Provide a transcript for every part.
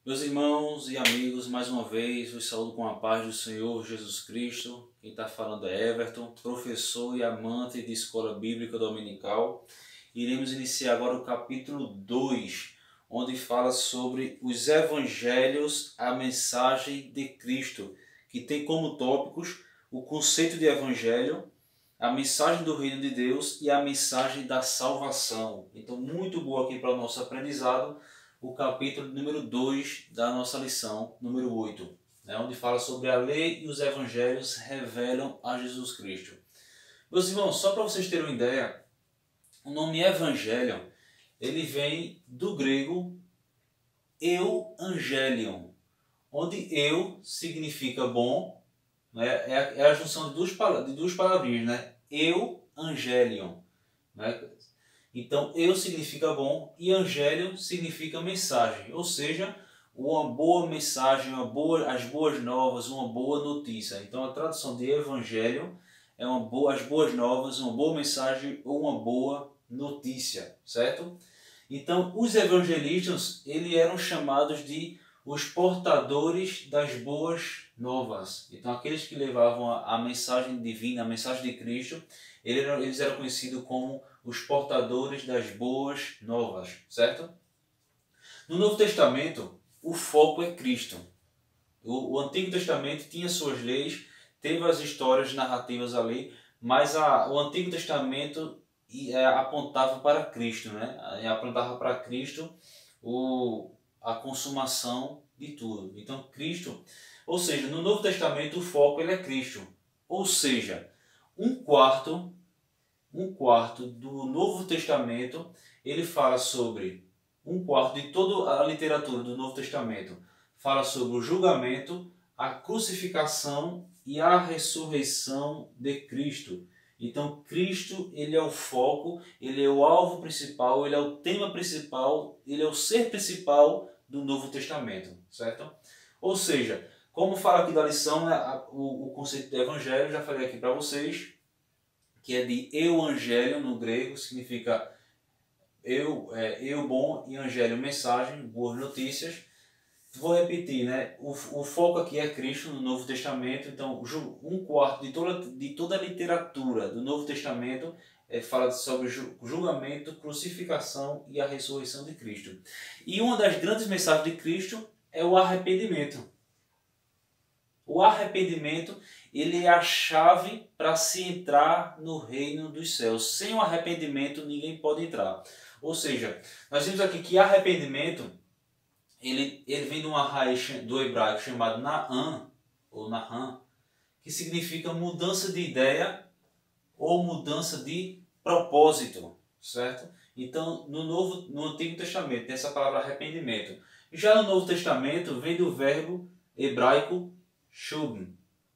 Meus irmãos e amigos, mais uma vez vos saúdo com a paz do Senhor Jesus Cristo. Quem está falando é Everton, professor e amante de Escola Bíblica Dominical. Iremos iniciar agora o capítulo 2, onde fala sobre os Evangelhos, a mensagem de Cristo, que tem como tópicos o conceito de Evangelho, a mensagem do Reino de Deus e a mensagem da salvação. Então, muito boa aqui para o nosso aprendizado, o capítulo número 2 da nossa lição, número 8, onde fala sobre a lei e os evangelhos revelam a Jesus Cristo. Meus irmãos, só para vocês terem uma ideia, o nome evangelho, ele vem do grego euangelion, onde eu significa bom, né? É a junção de duas palavrinhas, né? Euangelion, né? Então, eu significa bom e angélio significa mensagem, ou seja, uma boa mensagem, as boas novas, uma boa notícia. Então, a tradução de evangelho é as boas novas, uma boa mensagem ou uma boa notícia, certo? Então, os evangelistas, eles eram chamados de os portadores das boas novas. Então, aqueles que levavam a mensagem divina, a mensagem de Cristo, eles eram conhecidos como os portadores das boas novas, certo? No Novo Testamento, o foco é Cristo. O Antigo Testamento tinha suas leis, teve as histórias narrativas ali, mas o Antigo Testamento apontava para Cristo, né? Apontava para Cristo a consumação de tudo. Então, Cristo, ou seja, no Novo Testamento o foco é Cristo. Ou seja, um quarto do Novo Testamento, ele fala sobre um quarto de toda a literatura do Novo Testamento, fala sobre o julgamento, a crucificação e a ressurreição de Cristo. Então, Cristo, ele é o foco, ele é o alvo principal, ele é o tema principal, ele é o ser principal do Novo Testamento, certo? Ou seja, como fala aqui da lição, né, o conceito de evangelho, já falei aqui para vocês, que é de euangelion no grego, significa eu bom, e angélio mensagem, boas notícias. Vou repetir, né? O foco aqui é Cristo no Novo Testamento. Então, um quarto de toda a literatura do Novo Testamento fala sobre julgamento, crucificação e a ressurreição de Cristo. E uma das grandes mensagens de Cristo é o arrependimento. O arrependimento, ele é a chave para se entrar no reino dos céus. Sem o arrependimento, ninguém pode entrar. Ou seja, nós vimos aqui que arrependimento, ele vem de uma raiz do hebraico chamado Na'an, ou Nahan, que significa mudança de ideia ou mudança de propósito, certo? Então, no Antigo Testamento tem essa palavra arrependimento. Já no Novo Testamento vem do verbo hebraico shub,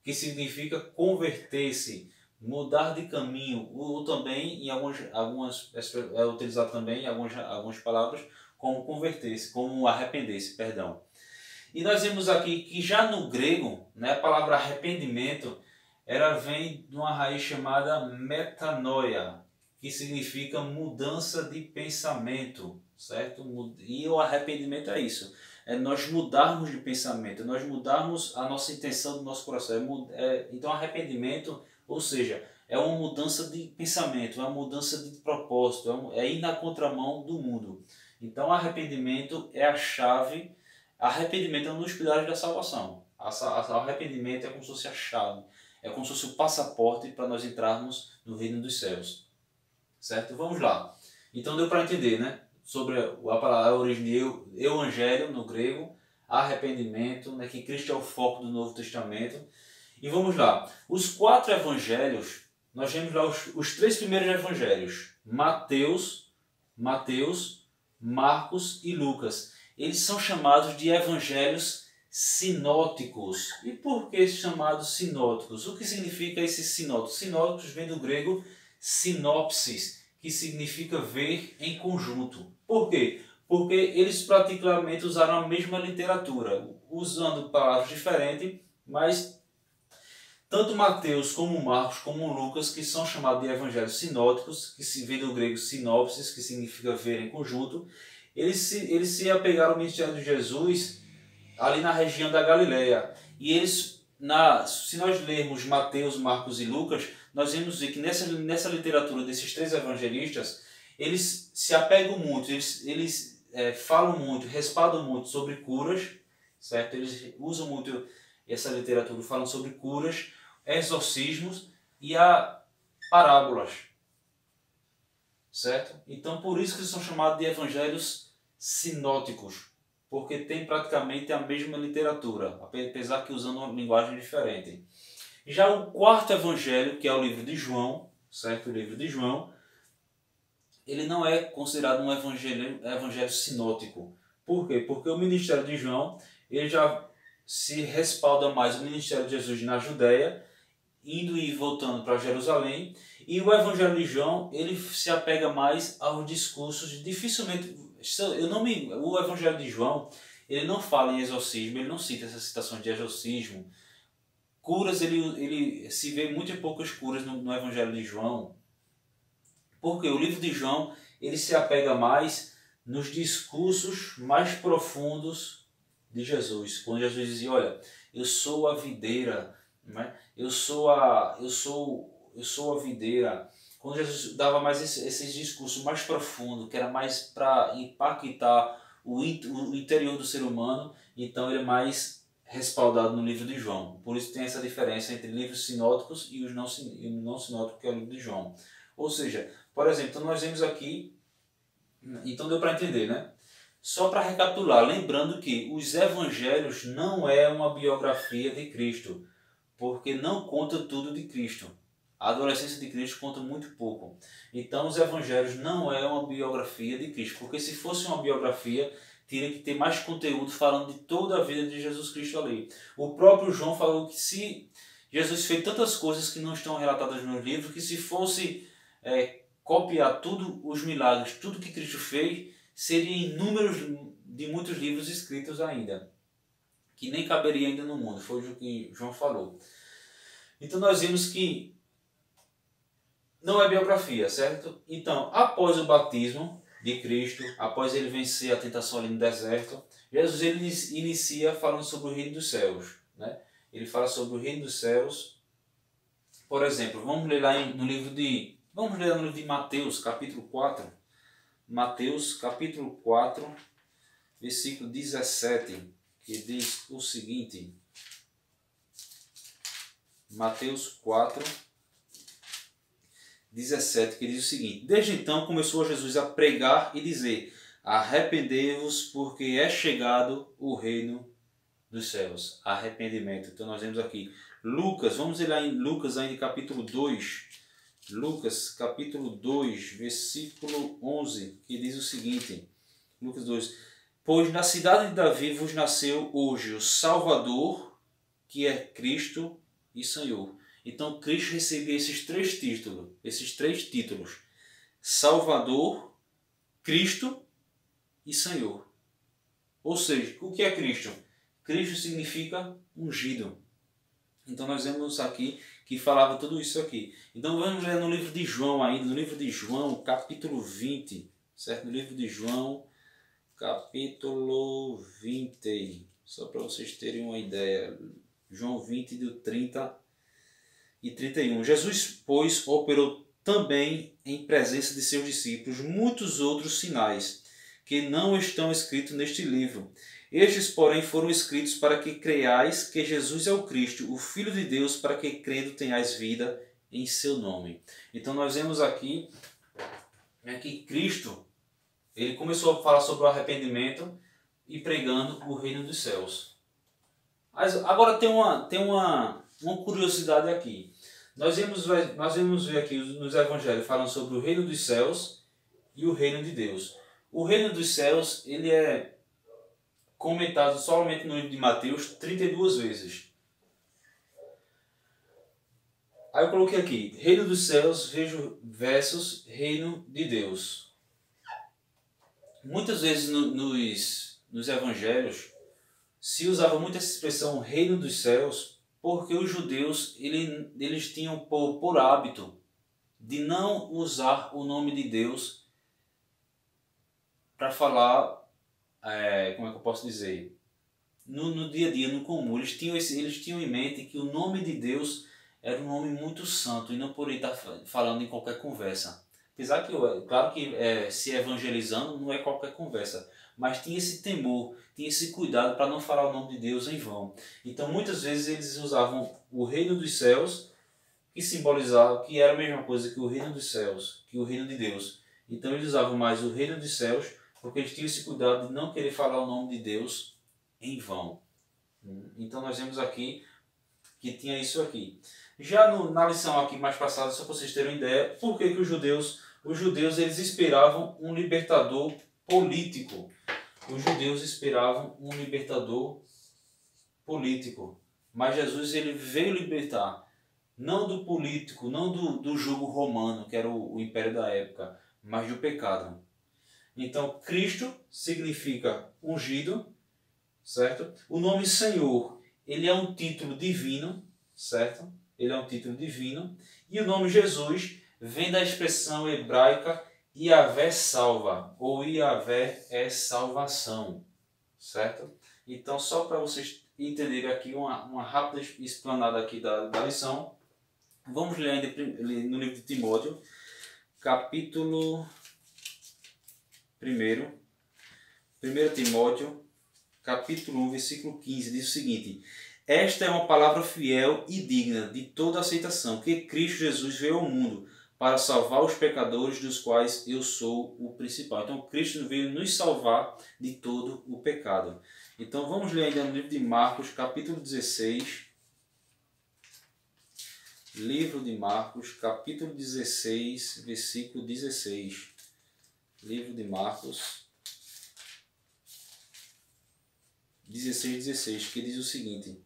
que significa converter-se, mudar de caminho, ou também é utilizado também em algumas palavras como converter-se, como arrepender-se, perdão. E nós vemos aqui que já no grego, né, a palavra arrependimento, ela vem de uma raiz chamada metanoia, que significa mudança de pensamento, certo? E o arrependimento é isso. É nós mudarmos de pensamento, nós mudarmos a nossa intenção do nosso coração. Então, arrependimento, ou seja, é uma mudança de pensamento, é uma mudança de propósito, é ir na contramão do mundo. Então, arrependimento é a chave, arrependimento é um dos pilares da salvação. O arrependimento é como se fosse a chave, é como se fosse o passaporte para nós entrarmos no reino dos céus. Certo? Vamos lá. Então, deu para entender, né? Sobre a origem de euangelion no grego, arrependimento, né, que Cristo é o foco do Novo Testamento. E vamos lá. Os 4 evangelhos, nós vemos lá os 3 primeiros evangelhos, Mateus, Marcos e Lucas. Eles são chamados de evangelhos sinóticos. E por que chamados sinóticos? O que significa esses sinóticos? Sinóticos vem do grego sinopsis, que significa ver em conjunto. Por quê? Porque eles praticamente usaram a mesma literatura, usando palavras diferentes, mas tanto Mateus como Marcos como Lucas, que são chamados de evangelhos sinóticos, que se vem do grego sinopsis, que significa ver em conjunto, eles se apegaram ao ministério de Jesus ali na região da Galileia. E eles, se nós lermos Mateus, Marcos e Lucas, nós vamos ver que nessa literatura desses três evangelistas, eles se apegam muito, eles falam muito, respaldam muito sobre curas, certo? Eles usam muito essa literatura, falam sobre curas, exorcismos e parábolas, certo? Então por isso que eles são chamados de evangelhos sinóticos, porque tem praticamente a mesma literatura, apesar que usando uma linguagem diferente. Já o quarto evangelho, que é o livro de João, certo? O livro de João, ele não é considerado um evangelho sinótico. Por quê? Porque o ministério de João, ele já se respalda mais o ministério de Jesus na Judéia, indo e voltando para Jerusalém, e o evangelho de João, ele se apega mais aos discursos, dificilmente, o evangelho de João, ele não fala em exorcismo, ele não cita essas citações de exorcismo, curas, ele se vê muito poucas curas no evangelho de João, porque o livro de João, ele se apega mais nos discursos mais profundos de Jesus, quando Jesus dizia, olha, eu sou a videira, né? eu sou a videira. Quando Jesus dava mais esses discursos mais profundos, que era mais para impactar o interior do ser humano, então ele é mais respaldado no livro de João. Por isso tem essa diferença entre livros sinóticos e os não sinóticos, que é o livro de João. Ou seja, por exemplo, então nós vemos aqui, então deu para entender, né? Só para recapitular, lembrando que os evangelhos não é uma biografia de Cristo, porque não conta tudo de Cristo. A adolescência de Cristo conta muito pouco. Então os evangelhos não é uma biografia de Cristo, porque se fosse uma biografia, teria que ter mais conteúdo falando de toda a vida de Jesus Cristo ali. O próprio João falou que se Jesus fez tantas coisas que não estão relatadas no livro, que se fosse copiar tudo os milagres, tudo que Cristo fez, seria inúmeros de muitos livros escritos ainda, que nem caberia ainda no mundo, foi o que João falou. Então nós vimos que não é biografia, certo? Então, após o batismo de Cristo, após ele vencer a tentação ali no deserto, Jesus ele inicia falando sobre o reino dos céus, né? Ele fala sobre o reino dos céus. Por exemplo, vamos ler lá no livro de Mateus, capítulo 4. Mateus, capítulo 4, versículo 17, que diz o seguinte. Mateus 4, 17, que diz o seguinte: Desde então começou Jesus a pregar e dizer: Arrependei-vos, porque é chegado o reino dos céus. Arrependimento. Então nós vemos aqui Lucas, vamos ler lá em Lucas ainda capítulo 2. Lucas capítulo 2, versículo 11, que diz o seguinte. Lucas 2. Pois na cidade de Davi vos nasceu hoje o Salvador, que é Cristo e Senhor. Então Cristo recebeu esses três títulos: Salvador, Cristo e Senhor. Ou seja, o que é Cristo? Cristo significa ungido. Então nós vemos aqui que falava tudo isso aqui. Então vamos ler no livro de João ainda, no livro de João, capítulo 20, certo? No livro de João, capítulo 20, só para vocês terem uma ideia. João 20, do 30 e 31. Jesus, pois, operou também em presença de seus discípulos muitos outros sinais, que não estão escritos neste livro. Estes, porém, foram escritos para que creiais que Jesus é o Cristo, o Filho de Deus, para que crendo tenhais vida em seu nome. Então nós vemos aqui que Cristo, ele começou a falar sobre o arrependimento e pregando o reino dos céus. Mas agora tem uma curiosidade aqui. Nós vamos ver aqui nos evangelhos falando sobre o reino dos céus e o reino de Deus. O reino dos céus, ele é comentado somente no livro de Mateus 32 vezes. Aí eu coloquei aqui, reino dos céus versus reino de Deus. Muitas vezes nos evangelhos se usava muito essa expressão reino dos céus, porque os judeus eles tinham por hábito de não usar o nome de Deus para falar, como é que eu posso dizer? no dia a dia, no comum, eles tinham em mente que o nome de Deus era um nome muito santo e não poderia estar falando em qualquer conversa. Apesar que, claro que se evangelizando não é qualquer conversa, mas tinha esse temor, tinha esse cuidado para não falar o nome de Deus em vão. Então muitas vezes eles usavam o reino dos céus, que simbolizava que era a mesma coisa que o reino dos céus, que o reino de Deus. Então eles usavam mais o reino dos céus, porque eles tinham esse cuidado de não querer falar o nome de Deus em vão. Então nós vemos aqui que tinha isso aqui. Já na lição aqui mais passada, só para vocês terem uma ideia, por que os judeus eles esperavam um libertador político. Os judeus esperavam um libertador político. Mas Jesus ele veio libertar, não do político, não do jugo romano, que era o império da época, mas do pecado. Então, Cristo significa ungido, certo? O nome Senhor, ele é um título divino, certo? Ele é um título divino. E o nome Jesus vem da expressão hebraica Yahvé salva, ou Yahvé é salvação, certo? Então, só para vocês entenderem aqui uma rápida explanada aqui da lição, vamos ler ainda no livro de Timóteo, capítulo 1, 1 Timóteo, capítulo 1, versículo 15, diz o seguinte: esta é uma palavra fiel e digna de toda aceitação, que Cristo Jesus veio ao mundo para salvar os pecadores, dos quais eu sou o principal. Então Cristo veio nos salvar de todo o pecado. Então vamos ler ainda no livro de Marcos, capítulo 16. Livro de Marcos, capítulo 16, versículo 16. Livro de Marcos 16, que diz o seguinte: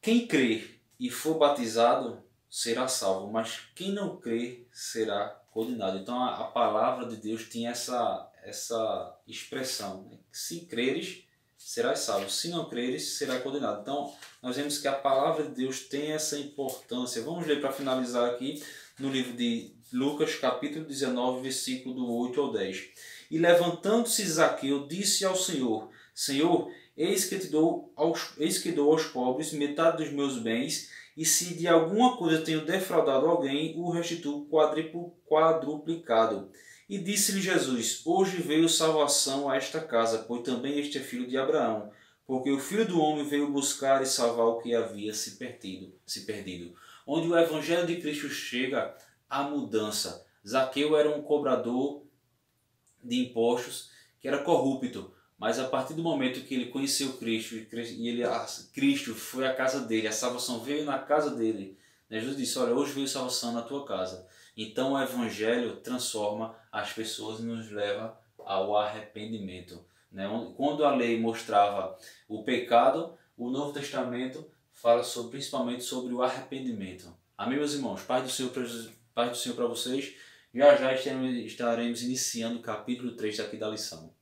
quem crer e for batizado será salvo, mas quem não crer será condenado. Então a palavra de Deus tinha essa expressão, né? Se creres, serás salvo. Se não creres, será condenado. Então nós vemos que a palavra de Deus tem essa importância. Vamos ler para finalizar aqui no livro de Lucas, capítulo 19, versículo do 8 ao 10. E levantando-se Zaqueu, disse ao Senhor: Senhor, eis que dou aos pobres metade dos meus bens, e se de alguma coisa tenho defraudado alguém, o restituo quadruplicado. E disse-lhe Jesus: hoje veio salvação a esta casa, pois também este é filho de Abraão, porque o Filho do Homem veio buscar e salvar o que havia se perdido. Onde o Evangelho de Cristo chega, a mudança. Zaqueu era um cobrador de impostos que era corrupto, mas a partir do momento que ele conheceu Cristo e Cristo foi à casa dele, a salvação veio na casa dele, Jesus disse: olha, hoje veio salvação na tua casa. Então o Evangelho transforma as pessoas e nos leva ao arrependimento. Quando a lei mostrava o pecado, o Novo Testamento fala principalmente sobre o arrependimento. Amém, meus irmãos? Paz do Senhor para vocês. Já estaremos iniciando o capítulo 3 aqui da lição.